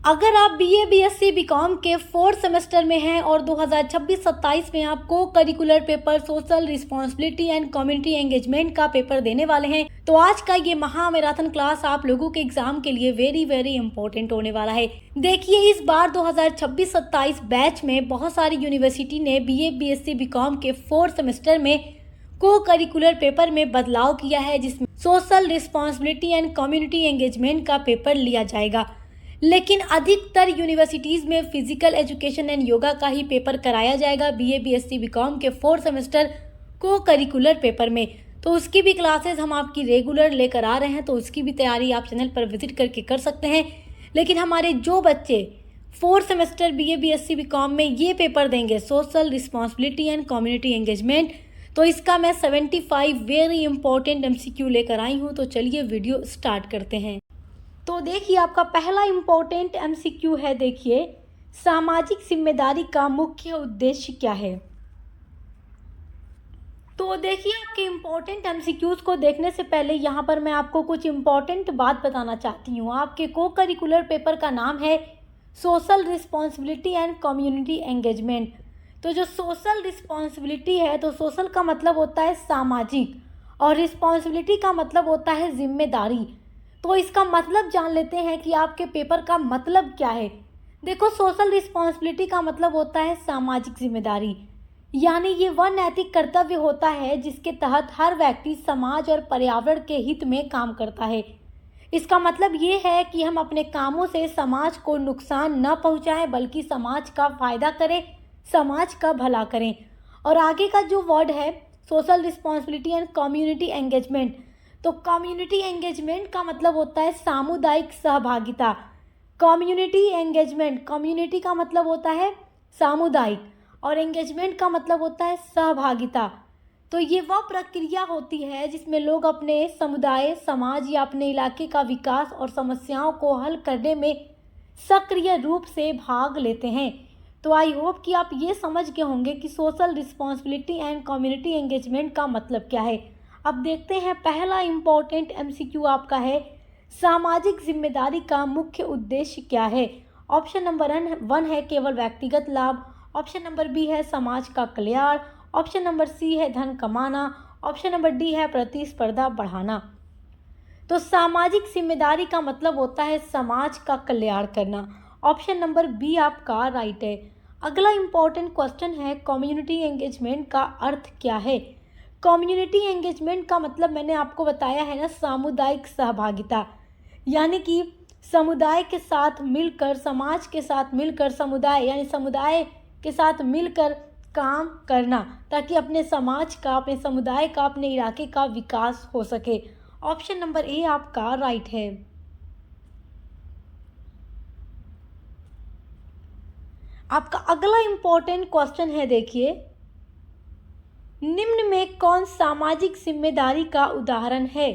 अगर आप BA, BSc, BCom के फोर्थ सेमेस्टर में हैं और 2026-27 में आप को curricular paper social responsibility and community engagement का पेपर देने वाले हैं, तो आज का ये महा मैराथन क्लास आप लोगों के एग्जाम के लिए वेरी वेरी इंपॉर्टेंट होने वाला है। देखिए, इस बार 2026-27 बैच में बहुत सारी यूनिवर्सिटी ने बीए, बीएससी, बीकॉम के फोर्थ सेमेस्टर में को करिकुलर पेपर में बदलाव किया है, जिसमें social responsibility and community engagement का पेपर लिया जाएगा। लेकिन अधिकतर यूनिवर्सिटीज़ में फिजिकल एजुकेशन एंड योगा का ही पेपर कराया जाएगा बीए, बीएससी, बीकॉम के फोर्थ सेमेस्टर को करिकुलर पेपर में। तो उसकी भी क्लासेस हम आपकी रेगुलर लेकर आ रहे हैं, तो उसकी भी तैयारी आप चैनल पर विजिट करके कर सकते हैं। लेकिन हमारे जो बच्चे fourth semester BA, BSc, BCom में ये पेपर देंगे social responsibility and community engagement, तो इसका मैं 75 वेरी इंपॉर्टेंट एमसीक्यू लेकर आई हूँ। तो चलिए वीडियो स्टार्ट करते हैं। तो देखिए, आपका पहला इम्पोर्टेंट एमसीक्यू है। देखिए, सामाजिक जिम्मेदारी का मुख्य उद्देश्य क्या है। तो देखिए, आपके इम्पोर्टेंट एमसीक्यूज को देखने से पहले यहाँ पर मैं आपको कुछ इम्पोर्टेंट बात बताना चाहती हूँ। आपके को करिकुलर पेपर का नाम है social responsibility and community engagement. तो जो सोशल रिस्पॉन्सिबिलिटी है, तो सोशल का मतलब होता है सामाजिक और रिस्पॉन्सिबिलिटी का मतलब होता है जिम्मेदारी। तो इसका मतलब जान लेते हैं कि आपके पेपर का मतलब क्या है। देखो, सोशल रिस्पॉन्सिबिलिटी का मतलब होता है सामाजिक जिम्मेदारी, यानी ये वह नैतिक कर्तव्य होता है जिसके तहत हर व्यक्ति समाज और पर्यावरण के हित में काम करता है। इसका मतलब ये है कि हम अपने कामों से समाज को नुकसान न पहुंचाएं, बल्कि समाज का फायदा करें, समाज का भला करें। और आगे का जो वर्ड है social responsibility and community engagement, तो कम्युनिटी एंगेजमेंट का मतलब होता है सामुदायिक सहभागिता। कम्युनिटी एंगेजमेंट, कम्युनिटी का मतलब होता है सामुदायिक और एंगेजमेंट का मतलब होता है सहभागिता। तो ये वह प्रक्रिया होती है जिसमें लोग अपने समुदाय, समाज या अपने इलाके का विकास और समस्याओं को हल करने में सक्रिय रूप से भाग लेते हैं। तो आई होप कि आप ये समझ गए होंगे कि social responsibility and community engagement का मतलब क्या है। अब देखते हैं, पहला इम्पोर्टेंट एमसीक्यू आपका है सामाजिक जिम्मेदारी का मुख्य उद्देश्य क्या है। ऑप्शन नंबर 1 है केवल व्यक्तिगत लाभ, ऑप्शन नंबर बी है समाज का कल्याण, ऑप्शन नंबर सी है धन कमाना, ऑप्शन नंबर डी है प्रतिस्पर्धा बढ़ाना। तो सामाजिक जिम्मेदारी का मतलब होता है समाज का कल्याण करना। ऑप्शन नंबर बी आपका राइट है। अगला इम्पोर्टेंट क्वेश्चन है कम्युनिटी एंगेजमेंट का अर्थ क्या है। कम्युनिटी एंगेजमेंट का मतलब मैंने आपको बताया है ना, सामुदायिक सहभागिता, यानी कि समुदाय के साथ मिलकर, समाज के साथ मिलकर, समुदाय यानी समुदाय के साथ मिलकर काम करना, ताकि अपने समाज का, अपने समुदाय का, अपने इलाके का विकास हो सके। ऑप्शन नंबर ए आपका राइट है। आपका अगला इम्पोर्टेंट क्वेश्चन है। देखिए, निम्न में कौन सामाजिक जिम्मेदारी का उदाहरण है।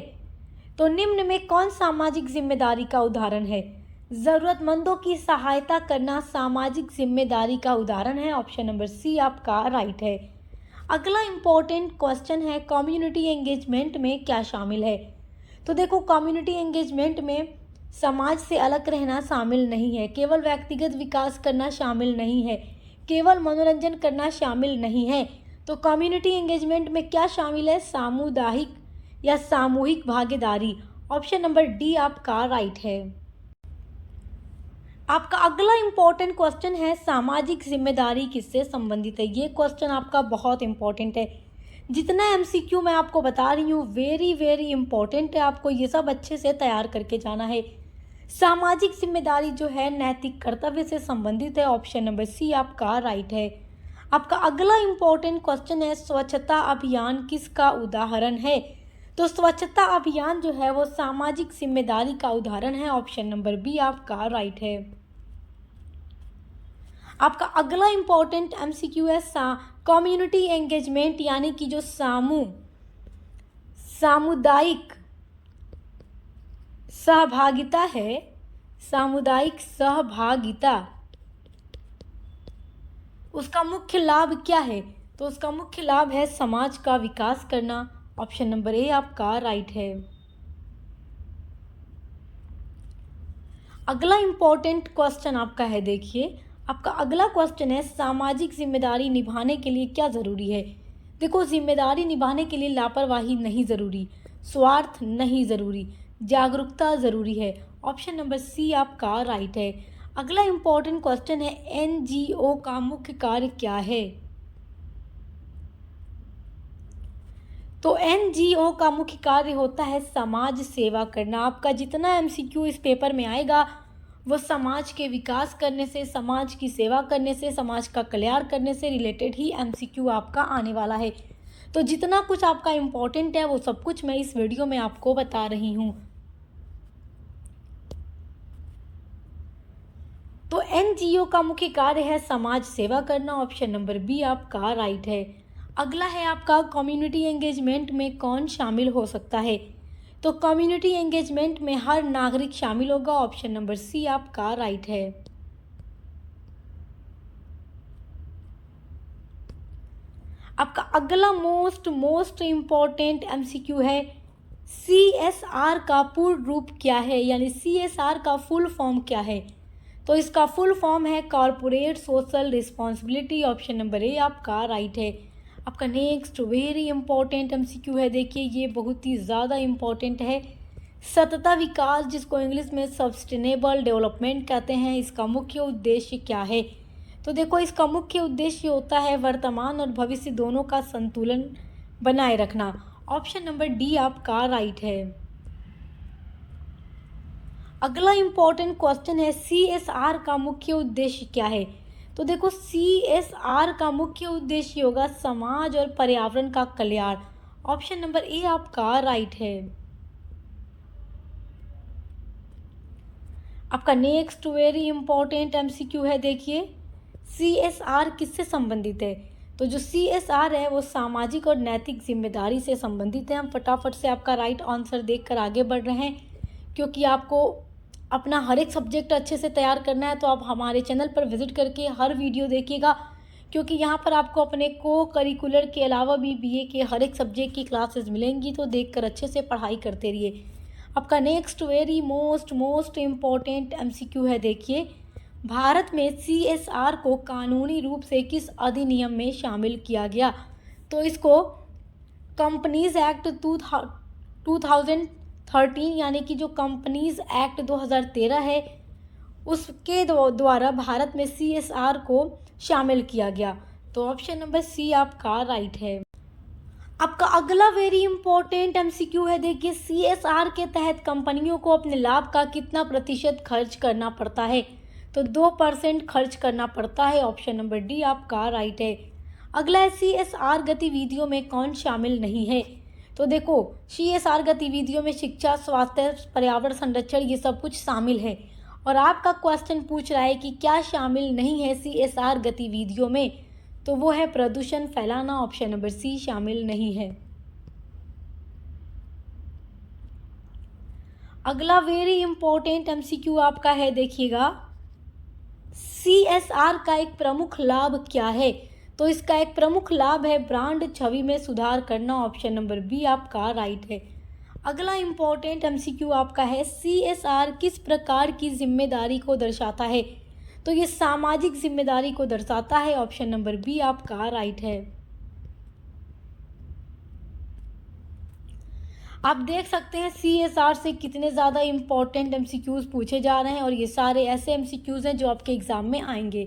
तो निम्न में कौन सामाजिक जिम्मेदारी का उदाहरण है। जरूरतमंदों की सहायता करना सामाजिक जिम्मेदारी का उदाहरण है। ऑप्शन नंबर सी आपका राइट है। अगला इम्पोर्टेंट क्वेश्चन है कम्युनिटी एंगेजमेंट में क्या शामिल है। तो देखो, कम्युनिटी एंगेजमेंट में समाज से अलग रहना शामिल नहीं है, केवल व्यक्तिगत विकास करना शामिल नहीं है, केवल मनोरंजन करना शामिल नहीं है। तो कम्युनिटी एंगेजमेंट में क्या शामिल है, सामुदायिक या सामूहिक भागीदारी। ऑप्शन नंबर डी आपका राइट है। आपका अगला इम्पोर्टेंट क्वेश्चन है सामाजिक जिम्मेदारी किससे संबंधित है। ये क्वेश्चन आपका बहुत इंपॉर्टेंट है। जितना एमसीक्यू मैं आपको बता रही हूँ वेरी वेरी इंपॉर्टेंट है, आपको ये सब अच्छे से तैयार करके जाना है। सामाजिक जिम्मेदारी जो है नैतिक कर्तव्य से संबंधित है। ऑप्शन नंबर सी आपका राइट है। आपका अगला इम्पोर्टेंट क्वेश्चन है स्वच्छता अभियान किसका उदाहरण है। तो स्वच्छता अभियान जो है वो सामाजिक जिम्मेदारी का उदाहरण है। ऑप्शन नंबर बी आपका राइट है। आपका अगला इम्पोर्टेंट एमसीक्यू है कम्युनिटी एंगेजमेंट, यानी कि जो सामुदायिक सहभागिता है, सामुदायिक सहभागिता, उसका मुख्य लाभ क्या है। तो उसका मुख्य लाभ है समाज का विकास करना। ऑप्शन नंबर ए आपका राइट है। अगला इम्पोर्टेंट क्वेश्चन आपका है, देखिए आपका अगला क्वेश्चन है, सामाजिक जिम्मेदारी निभाने के लिए क्या ज़रूरी है। देखो, जिम्मेदारी निभाने के लिए लापरवाही नहीं ज़रूरी, स्वार्थ नहीं ज़रूरी, जागरूकता ज़रूरी है। ऑप्शन नंबर सी आपका राइट है। अगला इम्पोर्टेंट क्वेश्चन है, एनजीओ का मुख्य कार्य क्या है। तो एनजीओ का मुख्य कार्य होता है समाज सेवा करना। आपका जितना एमसीक्यू इस पेपर में आएगा वो समाज के विकास करने से, समाज की सेवा करने से, समाज का कल्याण करने से रिलेटेड ही एमसीक्यू आपका आने वाला है। तो जितना कुछ आपका इम्पोर्टेंट है वो सब कुछ मैं इस वीडियो में आपको बता रही हूँ। तो एनजीओ का मुख्य कार्य है समाज सेवा करना। ऑप्शन नंबर बी आपका राइट है। अगला है आपका, कम्युनिटी एंगेजमेंट में कौन शामिल हो सकता है। तो कम्युनिटी एंगेजमेंट में हर नागरिक शामिल होगा। ऑप्शन नंबर सी आपका राइट है। आपका अगला मोस्ट इम्पोर्टेंट एमसीक्यू है, सीएसआर का पूर्ण रूप क्या है, यानी सीएसआर का फुल फॉर्म क्या है। तो इसका फुल फॉर्म है corporate social responsibility. Option number A आपका राइट है। आपका नेक्स्ट वेरी इंपॉर्टेंट एमसीक्यू है, देखिए ये बहुत ही ज़्यादा इम्पॉर्टेंट है, सतत विकास जिसको इंग्लिश में सस्टेनेबल डेवलपमेंट कहते हैं, इसका मुख्य उद्देश्य क्या है। तो देखो, इसका मुख्य उद्देश्य होता है वर्तमान और भविष्य दोनों का संतुलन बनाए रखना। ऑप्शन नंबर डी आपका राइट है। अगला इम्पोर्टेंट क्वेश्चन है, सीएसआर का मुख्य उद्देश्य क्या है। तो देखो, सीएसआर का मुख्य उद्देश्य होगा समाज और पर्यावरण का कल्याण। ऑप्शन नंबर ए आपका राइट है। आपका नेक्स्ट वेरी इंपॉर्टेंट एमसीक्यू है, देखिए सीएसआर किससे संबंधित है। तो जो सीएसआर है वो सामाजिक और नैतिक जिम्मेदारी से संबंधित है। हम फटाफट से आपका राइट आंसर देखकर आगे बढ़ रहे हैं, क्योंकि आपको अपना हर एक सब्जेक्ट अच्छे से तैयार करना है। तो आप हमारे चैनल पर विजिट करके हर वीडियो देखिएगा, क्योंकि यहाँ पर आपको अपने को करिकुलर के अलावा भी बीए के हर एक सब्जेक्ट की क्लासेस मिलेंगी। तो देखकर अच्छे से पढ़ाई करते रहिए। आपका next very most important MCQ है, देखिए भारत में सीएसआर को कानूनी रूप से किस अधिनियम में शामिल किया गया। तो इसको कंपनीज एक्ट 2013 यानी कि जो कंपनीज एक्ट 2013 है उसके द्वारा भारत में सीएसआर को शामिल किया गया। तो ऑप्शन नंबर सी आपका राइट है। आपका अगला वेरी इंपॉर्टेंट एमसीक्यू है, देखिए सीएसआर के तहत कंपनियों को अपने लाभ का कितना प्रतिशत खर्च करना पड़ता है। तो 2% खर्च करना पड़ता है। ऑप्शन नंबर डी आपका राइट है। अगला है, सीएसआर गतिविधियों में कौन शामिल नहीं है। तो देखो, सीएसआर गतिविधियों में शिक्षा, स्वास्थ्य, पर्यावरण संरक्षण ये सब कुछ शामिल है। और आपका क्वेश्चन पूछ रहा है कि क्या शामिल नहीं है सीएसआर गतिविधियों में, तो वो है प्रदूषण फैलाना। ऑप्शन नंबर सी शामिल नहीं है। अगला वेरी इंपॉर्टेंट एमसीक्यू आपका है, देखिएगा सीएसआर का एक प्रमुख लाभ क्या है। तो इसका एक प्रमुख लाभ है ब्रांड छवि में सुधार करना। ऑप्शन नंबर बी आपका राइट है। अगला इंपॉर्टेंट एमसीक्यू आपका है, सीएसआर किस प्रकार की जिम्मेदारी को दर्शाता है। तो ये सामाजिक जिम्मेदारी को दर्शाता है। ऑप्शन नंबर बी आपका राइट है। आप देख सकते हैं सीएसआर से कितने ज़्यादा इम्पोर्टेंट एमसीक्यूज़ पूछे जा रहे हैं, और ये सारे ऐसे एमसीक्यूज़ हैं जो आपके एग्ज़ाम में आएंगे।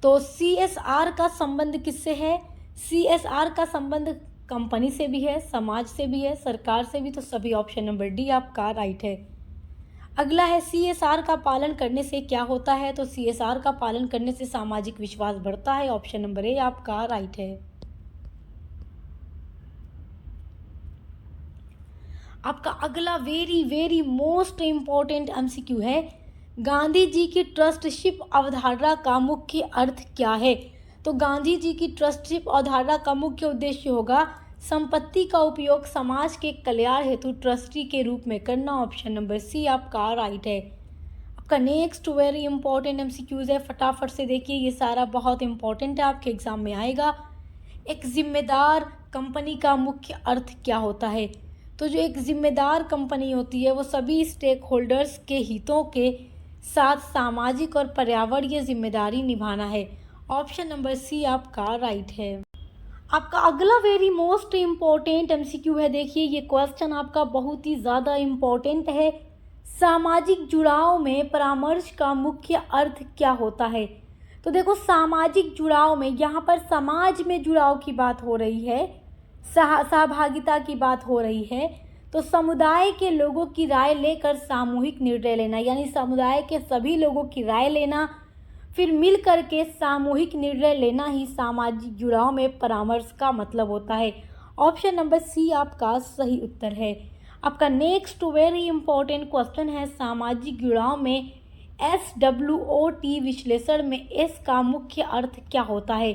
तो सीएसआर का संबंध किससे है। सीएसआर का संबंध कंपनी से भी है, समाज से भी है, सरकार से भी। तो सभी ऑप्शन नंबर डी आपका राइट है। अगला है, सीएसआर का पालन करने से क्या होता है। तो सीएसआर का पालन करने से सामाजिक विश्वास बढ़ता है। ऑप्शन नंबर ए आपका राइट है। आपका अगला वेरी मोस्ट इम्पॉर्टेंट एमसीक्यू है, गांधी जी की ट्रस्टशिप अवधारणा का मुख्य अर्थ क्या है। तो गांधी जी की ट्रस्टशिप अवधारणा का मुख्य उद्देश्य होगा संपत्ति का उपयोग समाज के कल्याण हेतु ट्रस्टी के रूप में करना। ऑप्शन नंबर सी आपका राइट है। आपका नेक्स्ट वेरी इंपॉर्टेंट एमसीक्यूज है, फटाफट से देखिए, ये सारा बहुत इंपॉर्टेंट है, आपके एग्जाम में आएगा। एक जिम्मेदार कंपनी का मुख्य अर्थ क्या होता है। तो जो एक जिम्मेदार कंपनी होती है वो सभी स्टेक होल्डर्स के हितों के साथ सामाजिक और पर्यावरणीय जिम्मेदारी निभाना है। ऑप्शन नंबर सी आपका राइट है। आपका अगला वेरी मोस्ट इम्पोर्टेंट एमसीक्यू है। देखिए ये क्वेश्चन आपका बहुत ही ज़्यादा इम्पोर्टेंट है। सामाजिक जुड़ाव में परामर्श का मुख्य अर्थ क्या होता है? तो देखो सामाजिक जुड़ाव में यहाँ पर समाज में जुड़ाव की बात हो रही है, सहभागिता की बात हो रही है। तो समुदाय के लोगों की राय लेकर सामूहिक निर्णय लेना, यानी समुदाय के सभी लोगों की राय लेना, फिर मिल करके सामूहिक निर्णय लेना ही सामाजिक जुड़ाव में परामर्श का मतलब होता है। ऑप्शन नंबर सी आपका सही उत्तर है। आपका नेक्स्ट वेरी इंपॉर्टेंट क्वेश्चन है, सामाजिक जुड़ाव में SWOT विश्लेषण में एस का मुख्य अर्थ क्या होता है?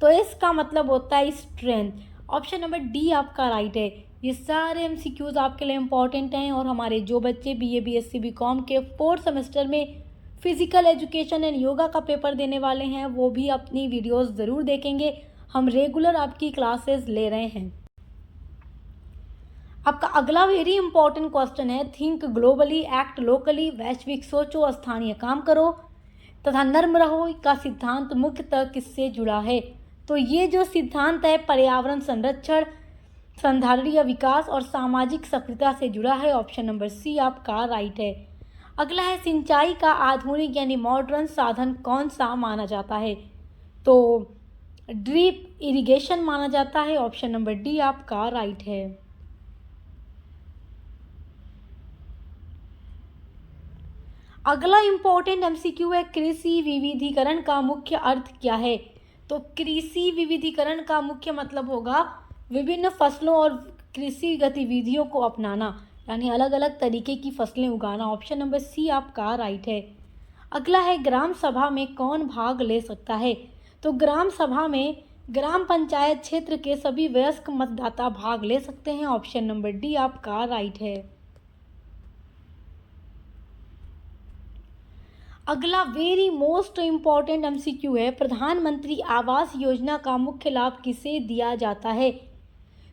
तो एस का मतलब होता है स्ट्रेंथ। ऑप्शन नंबर डी आपका राइट है। ये सारे एमसीक्यूज आपके लिए इम्पॉर्टेंट हैं और हमारे जो बच्चे BA BSc BCom के 4th सेमेस्टर में फिजिकल एजुकेशन एंड योगा का पेपर देने वाले हैं वो भी अपनी वीडियोस ज़रूर देखेंगे। हम रेगुलर आपकी क्लासेस ले रहे हैं। आपका अगला वेरी इंपॉर्टेंट क्वेश्चन है, थिंक ग्लोबली एक्ट लोकली, वैश्विक सोचो स्थानीय काम करो तथा नर्म रहो का सिद्धांत मुख्यतः किससे जुड़ा है? तो ये जो सिद्धांत है पर्यावरण संरक्षण, संधारणीय विकास और सामाजिक सक्रियता से जुड़ा है। ऑप्शन नंबर सी आपका राइट है। अगला है, सिंचाई का आधुनिक यानी मॉडर्न साधन कौन सा माना जाता है? तो ड्रिप इरिगेशन माना जाता है। ऑप्शन नंबर डी आपका राइट है। अगला इंपॉर्टेंट एमसीक्यू है, कृषि विविधीकरण का मुख्य अर्थ क्या है? तो कृषि विविधीकरण का मुख्य मतलब होगा विभिन्न फसलों और कृषि गतिविधियों को अपनाना, यानी अलग अलग तरीके की फसलें उगाना। ऑप्शन नंबर सी आपका राइट है। अगला है, ग्राम सभा में कौन भाग ले सकता है? तो ग्राम सभा में ग्राम पंचायत क्षेत्र के सभी वयस्क मतदाता भाग ले सकते हैं। ऑप्शन नंबर डी आपका राइट है। अगला वेरी मोस्ट इम्पॉर्टेंट एमसीक्यू है, प्रधानमंत्री आवास योजना का मुख्य लाभ किसे दिया जाता है?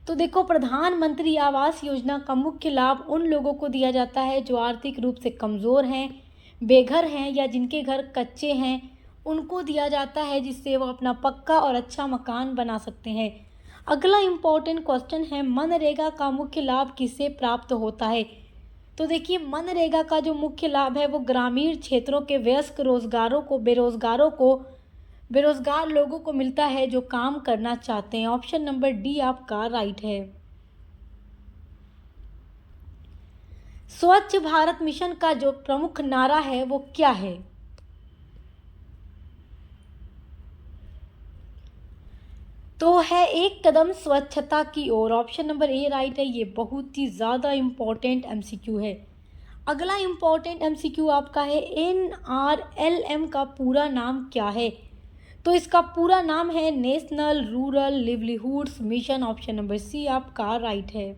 तो देखो प्रधानमंत्री आवास योजना का मुख्य लाभ उन लोगों को दिया जाता है जो आर्थिक रूप से कमज़ोर हैं, बेघर हैं या जिनके घर कच्चे हैं, उनको दिया जाता है जिससे वो अपना पक्का और अच्छा मकान बना सकते हैं। अगला इम्पोर्टेंट क्वेश्चन है, मनरेगा का मुख्य लाभ किसे प्राप्त होता है? तो देखिए मनरेगा का जो मुख्य लाभ है वो ग्रामीण क्षेत्रों के वयस्क बेरोजगार लोगों को मिलता है जो काम करना चाहते हैं। ऑप्शन नंबर डी आपका राइट है। स्वच्छ भारत मिशन का जो प्रमुख नारा है वो क्या है? तो है एक कदम स्वच्छता की ओर। ऑप्शन नंबर ए राइट है। ये बहुत ही ज़्यादा इम्पोर्टेंट एमसीक्यू है। अगला इम्पोर्टेंट एमसीक्यू आपका है, NRLM का पूरा नाम क्या है? तो इसका पूरा नाम है national rural livelihoods mission. Option number C आपका राइट है।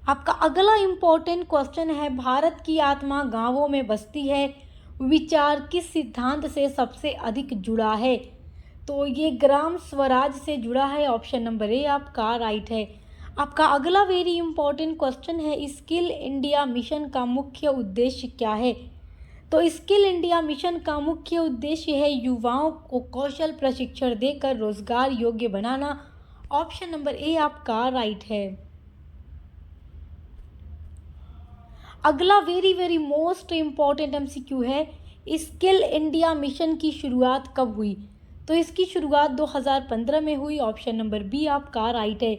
आपका अगला इम्पोर्टेंट क्वेश्चन है, भारत की आत्मा गांवों में बसती है, विचार किस सिद्धांत से सबसे अधिक जुड़ा है? तो ये ग्राम स्वराज से जुड़ा है। ऑप्शन नंबर ए आपका राइट है। आपका अगला वेरी इंपॉर्टेंट क्वेश्चन है, स्किल इंडिया मिशन का मुख्य उद्देश्य क्या है? तो स्किल इंडिया मिशन का मुख्य उद्देश्य है युवाओं को कौशल प्रशिक्षण देकर रोजगार योग्य बनाना। ऑप्शन नंबर ए आपका राइट है। अगला वेरी मोस्ट इम्पॉर्टेंट एमसीक्यू है, स्किल इंडिया मिशन की शुरुआत कब हुई? तो इसकी शुरुआत 2015 में हुई। ऑप्शन नंबर बी आपका राइट है।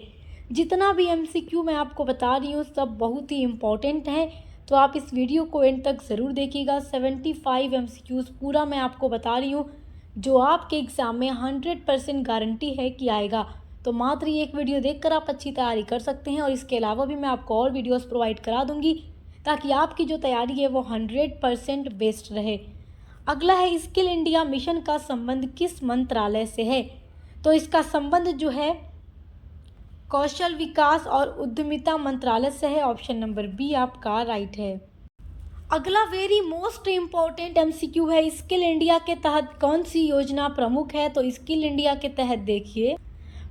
जितना भी एमसीक्यू मैं आपको बता रही हूँ सब बहुत ही इम्पॉर्टेंट हैं, तो आप इस वीडियो को एंड तक ज़रूर देखिएगा। 75 एमसीक्यूज़ पूरा मैं आपको बता रही हूँ जो आपके एग्ज़ाम में 100% गारंटी है कि आएगा। तो मात्र एक वीडियो देखकर आप अच्छी तैयारी कर सकते हैं और इसके अलावा भी मैं आपको और वीडियोस प्रोवाइड करा दूंगी ताकि आपकी जो तैयारी है वो 100% बेस्ट रहे। अगला है, स्किल इंडिया मिशन का संबंध किस मंत्रालय से है? तो इसका संबंध जो है कौशल विकास और उद्यमिता मंत्रालय से है। ऑप्शन नंबर बी आपका राइट है। अगला वेरी मोस्ट इम्पॉर्टेंट एमसीक्यू है, स्किल इंडिया के तहत कौन सी योजना प्रमुख है? तो स्किल इंडिया के तहत देखिए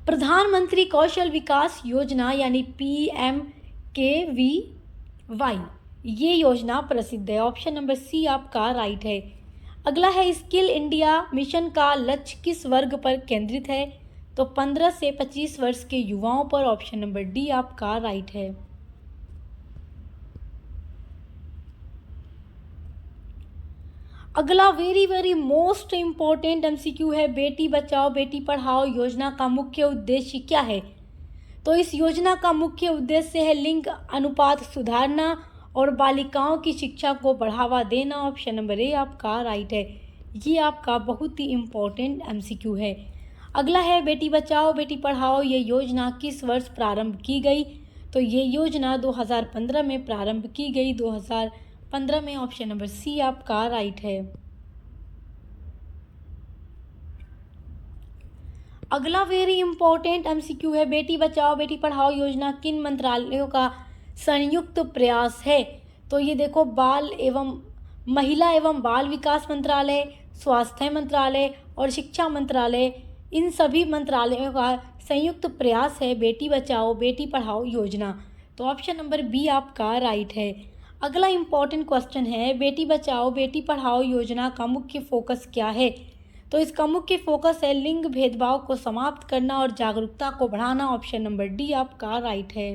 प्रधानमंत्री कौशल विकास योजना यानी PMKVY, ये योजना प्रसिद्ध है। ऑप्शन नंबर सी आपका राइट है। अगला है स्किल इंडिया मिशन का लक्ष्य किस वर्ग पर केंद्रित है? तो 15 से 25 वर्ष के युवाओं पर। ऑप्शन नंबर डी आपका राइट है। अगला वेरी मोस्ट इम्पोर्टेंट एमसीक्यू है, बेटी बचाओ बेटी पढ़ाओ योजना का मुख्य उद्देश्य क्या है? तो इस योजना का मुख्य उद्देश्य है लिंग अनुपात सुधारना और बालिकाओं की शिक्षा को बढ़ावा देना। ऑप्शन नंबर ए आपका राइट है। ये आपका बहुत ही इम्पोर्टेंट एमसीक्यू है। अगला है बेटी बचाओ बेटी पढ़ाओ ये योजना किस वर्ष प्रारंभ की गई? तो ये योजना 2015 में प्रारंभ की गई, 2015 में। ऑप्शन नंबर सी आपका राइट है। अगला वेरी इंपॉर्टेंट एमसीक्यू है, बेटी बचाओ बेटी पढ़ाओ योजना किन मंत्रालयों का संयुक्त प्रयास है? तो ये देखो, महिला एवं बाल विकास मंत्रालय, स्वास्थ्य मंत्रालय और शिक्षा मंत्रालय, इन सभी मंत्रालयों का संयुक्त प्रयास है बेटी बचाओ बेटी पढ़ाओ योजना। तो ऑप्शन नंबर बी आपका राइट है। अगला इम्पॉर्टेंट क्वेश्चन है, बेटी बचाओ बेटी पढ़ाओ योजना का मुख्य फोकस क्या है? तो इसका मुख्य फोकस है लिंग भेदभाव को समाप्त करना और जागरूकता को बढ़ाना। ऑप्शन नंबर डी आपका राइट है।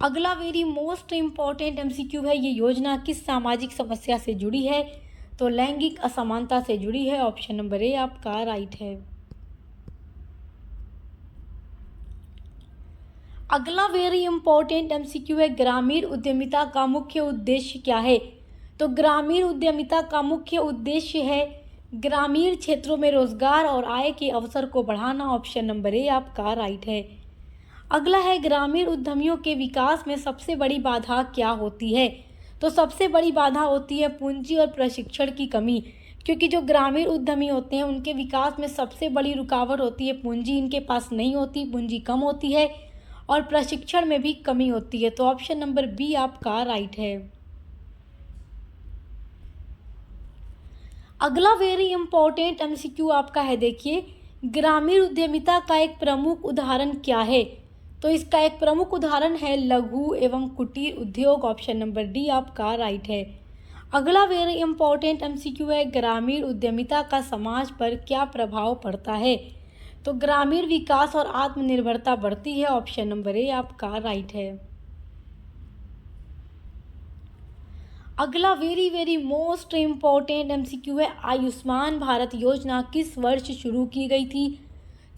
अगला वेरी मोस्ट इम्पॉर्टेंट एमसीक्यू है, ये योजना किस सामाजिक समस्या से जुड़ी है? तो लैंगिक असमानता से जुड़ी है। ऑप्शन नंबर ए आपका राइट है। अगला वेरी इंपॉर्टेंट एमसीक्यू है, ग्रामीण उद्यमिता का मुख्य उद्देश्य क्या है? तो ग्रामीण उद्यमिता का मुख्य उद्देश्य है ग्रामीण क्षेत्रों में रोजगार और आय के अवसर को बढ़ाना। ऑप्शन नंबर ए आपका राइट है। अगला है, ग्रामीण उद्यमियों के विकास में सबसे बड़ी बाधा क्या होती है? तो सबसे बड़ी बाधा होती है पूंजी और प्रशिक्षण की कमी, क्योंकि जो ग्रामीण उद्यमी होते हैं उनके विकास में सबसे बड़ी रुकावट होती है पूंजी, इनके पास नहीं होती, पूंजी कम होती है और प्रशिक्षण में भी कमी होती है। तो ऑप्शन नंबर बी आपका राइट है। अगला वेरी इंपॉर्टेंट एमसीक्यू आपका है, देखिए, ग्रामीण उद्यमिता का एक प्रमुख उदाहरण क्या है? तो इसका एक प्रमुख उदाहरण है लघु एवं कुटीर उद्योग। ऑप्शन नंबर डी आपका राइट है। अगला वेरी इंपॉर्टेंट एमसीक्यू है, ग्रामीण उद्यमिता का समाज पर क्या प्रभाव पड़ता है? तो ग्रामीण विकास और आत्मनिर्भरता बढ़ती है। ऑप्शन नंबर ए आपका राइट है। अगला वेरी मोस्ट इम्पॉर्टेंट एमसीक्यू है, आयुष्मान भारत योजना किस वर्ष शुरू की गई थी?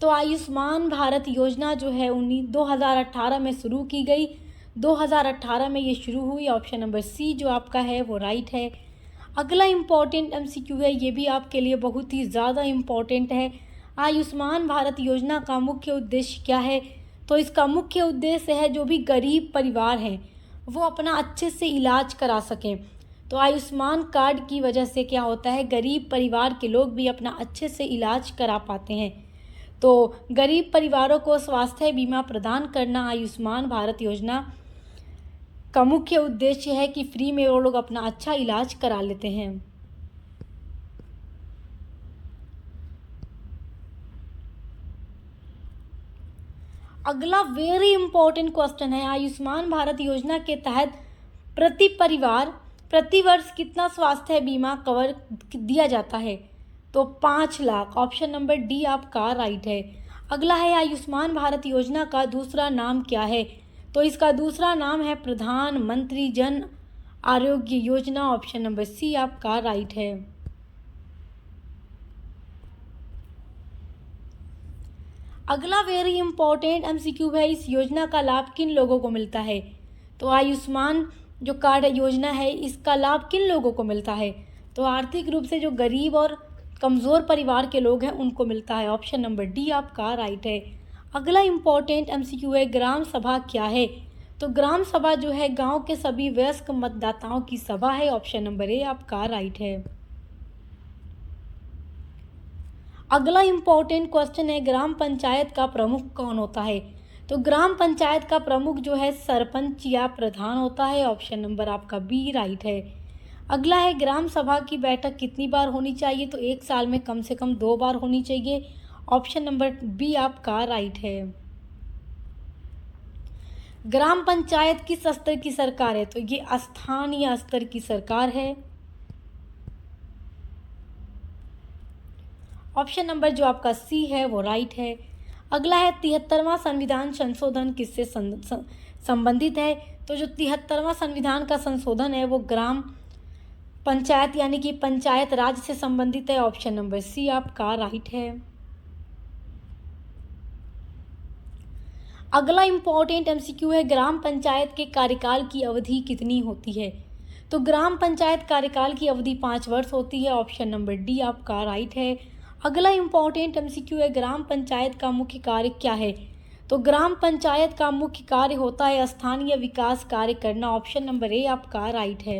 तो आयुष्मान भारत योजना जो है 2018 में शुरू की गई, 2018 में ये शुरू हुई। ऑप्शन नंबर सी जो आपका है वो राइट है। अगला इम्पॉर्टेंट एमसीक्यू है, ये भी आपके लिए बहुत ही ज़्यादा इम्पॉर्टेंट है, आयुष्मान भारत योजना का मुख्य उद्देश्य क्या है? तो इसका मुख्य उद्देश्य है जो भी गरीब परिवार हैं वो अपना अच्छे से इलाज करा सकें। तो आयुष्मान कार्ड की वजह से क्या होता है, गरीब परिवार के लोग भी अपना अच्छे से इलाज करा पाते हैं। तो गरीब परिवारों को स्वास्थ्य बीमा प्रदान करना आयुष्मान भारत योजना का मुख्य उद्देश्य है कि फ्री में वो लोग अपना अच्छा इलाज करा लेते हैं। अगला वेरी इंपॉर्टेंट क्वेश्चन है, आयुष्मान भारत योजना के तहत प्रति परिवार प्रति वर्ष कितना स्वास्थ्य बीमा कवर दिया जाता है? तो 5 लाख। ऑप्शन नंबर डी आपका राइट है। अगला है, आयुष्मान भारत योजना का दूसरा नाम क्या है? तो इसका दूसरा नाम है प्रधानमंत्री Jan Arogya Yojana. Option number C आपका राइट है। अगला वेरी इंपॉर्टेंट एमसीक्यू है, इस योजना का लाभ किन लोगों को मिलता है? तो आयुष्मान जो कार्ड योजना है इसका लाभ किन लोगों को मिलता है? तो आर्थिक रूप से जो गरीब और कमज़ोर परिवार के लोग हैं उनको मिलता है। ऑप्शन नंबर डी आपका राइट है। अगला इम्पॉर्टेंट एमसीक्यू है, ग्राम सभा क्या है? तो ग्राम सभा जो है गांव के सभी वयस्क मतदाताओं की सभा है। ऑप्शन नंबर ए आपका राइट है। अगला इम्पॉर्टेंट क्वेश्चन है, ग्राम पंचायत का प्रमुख कौन होता है? तो ग्राम पंचायत का प्रमुख जो है सरपंच या प्रधान होता है। ऑप्शन नंबर आपका बी राइट है। अगला है, ग्राम सभा की बैठक कितनी बार होनी चाहिए? तो 1 साल में कम से कम 2 बार होनी चाहिए। ऑप्शन नंबर बी आपका राइट है। ग्राम पंचायत किस स्तर की सरकार है? तो ये स्थानीय स्तर की सरकार है। ऑप्शन नंबर जो आपका सी है वो राइट है। अगला है 73वां संविधान संशोधन किससे संबंधित है? तो जो 73वां संविधान का संशोधन है वो ग्राम पंचायत यानी कि पंचायत राज से संबंधित है। ऑप्शन नंबर सी आपका राइट है। अगला इंपॉर्टेंट एमसीक्यू है, ग्राम पंचायत के कार्यकाल की अवधि कितनी होती है? तो ग्राम पंचायत कार्यकाल की अवधि 5 वर्ष होती है। ऑप्शन नंबर डी आपका राइट है। अगला इंपॉर्टेंट एमसीक्यू है, ग्राम पंचायत का मुख्य कार्य क्या है? तो ग्राम पंचायत का मुख्य कार्य होता है स्थानीय विकास कार्य करना। ऑप्शन नंबर ए आपका राइट है।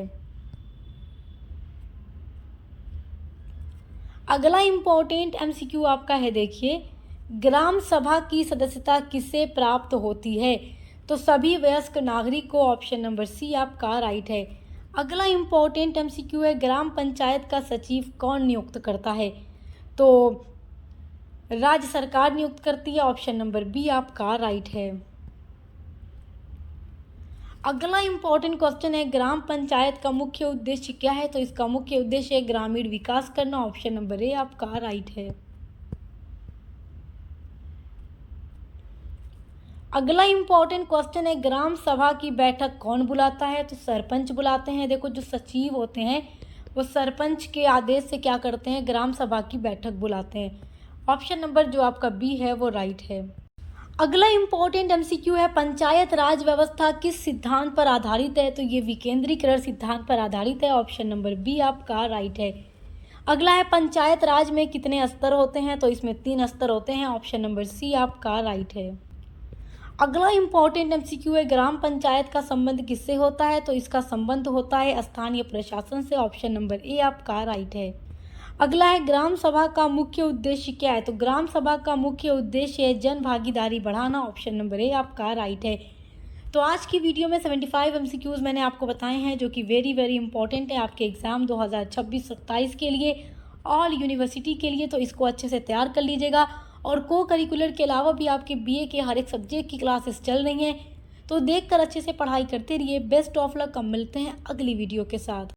अगला इंपॉर्टेंट एमसीक्यू आपका है, देखिए, ग्राम सभा की सदस्यता किससे प्राप्त होती है? तो सभी वयस्क नागरिक को। ऑप्शन नंबर सी आपका राइट है। अगला इंपॉर्टेंट एमसीक्यू है, ग्राम पंचायत का सचिव कौन नियुक्त करता है? तो राज्य सरकार नियुक्त करती है। ऑप्शन नंबर बी आपका राइट है। अगला इंपॉर्टेंट क्वेश्चन है, ग्राम पंचायत का मुख्य उद्देश्य क्या है? तो इसका मुख्य उद्देश्य है ग्रामीण विकास करना। ऑप्शन नंबर ए आपका राइट है। अगला इंपॉर्टेंट क्वेश्चन है, ग्राम सभा की बैठक कौन बुलाता है? तो सरपंच बुलाते हैं। देखो, जो सचिव होते हैं वो सरपंच के आदेश से क्या करते हैं, ग्राम सभा की बैठक बुलाते हैं। ऑप्शन नंबर जो आपका बी है वो राइट है। अगला इंपॉर्टेंट एमसीक्यू है, पंचायत राज व्यवस्था किस सिद्धांत पर आधारित है? तो ये विकेंद्रीकरण सिद्धांत पर आधारित है। ऑप्शन नंबर बी आपका राइट है। अगला है, पंचायत राज में कितने स्तर होते हैं? तो इसमें 3 स्तर होते हैं। ऑप्शन नंबर सी आपका राइट है। अगला इंपॉर्टेंट एमसीक्यू है, ग्राम पंचायत का संबंध किससे होता है? तो इसका संबंध होता है स्थानीय प्रशासन से। ऑप्शन नंबर ए आपका राइट है। अगला है, ग्राम सभा का मुख्य उद्देश्य क्या है? तो ग्राम सभा का मुख्य उद्देश्य है जन भागीदारी बढ़ाना। ऑप्शन नंबर ए आपका राइट है। तो आज की वीडियो में 75 एमसीक्यूज़ मैंने आपको बताए हैं जो कि वेरी इंपॉर्टेंट है आपके एग्ज़ाम 2026-27 के लिए, ऑल यूनिवर्सिटी के लिए। तो इसको अच्छे से तैयार कर लीजिएगा। और को करिकुलर के अलावा भी आपके बीए के हर एक सब्जेक्ट की क्लासेस चल रही हैं, तो देखकर अच्छे से पढ़ाई करते रहिए। Best of luck. अब मिलते हैं अगली वीडियो के साथ।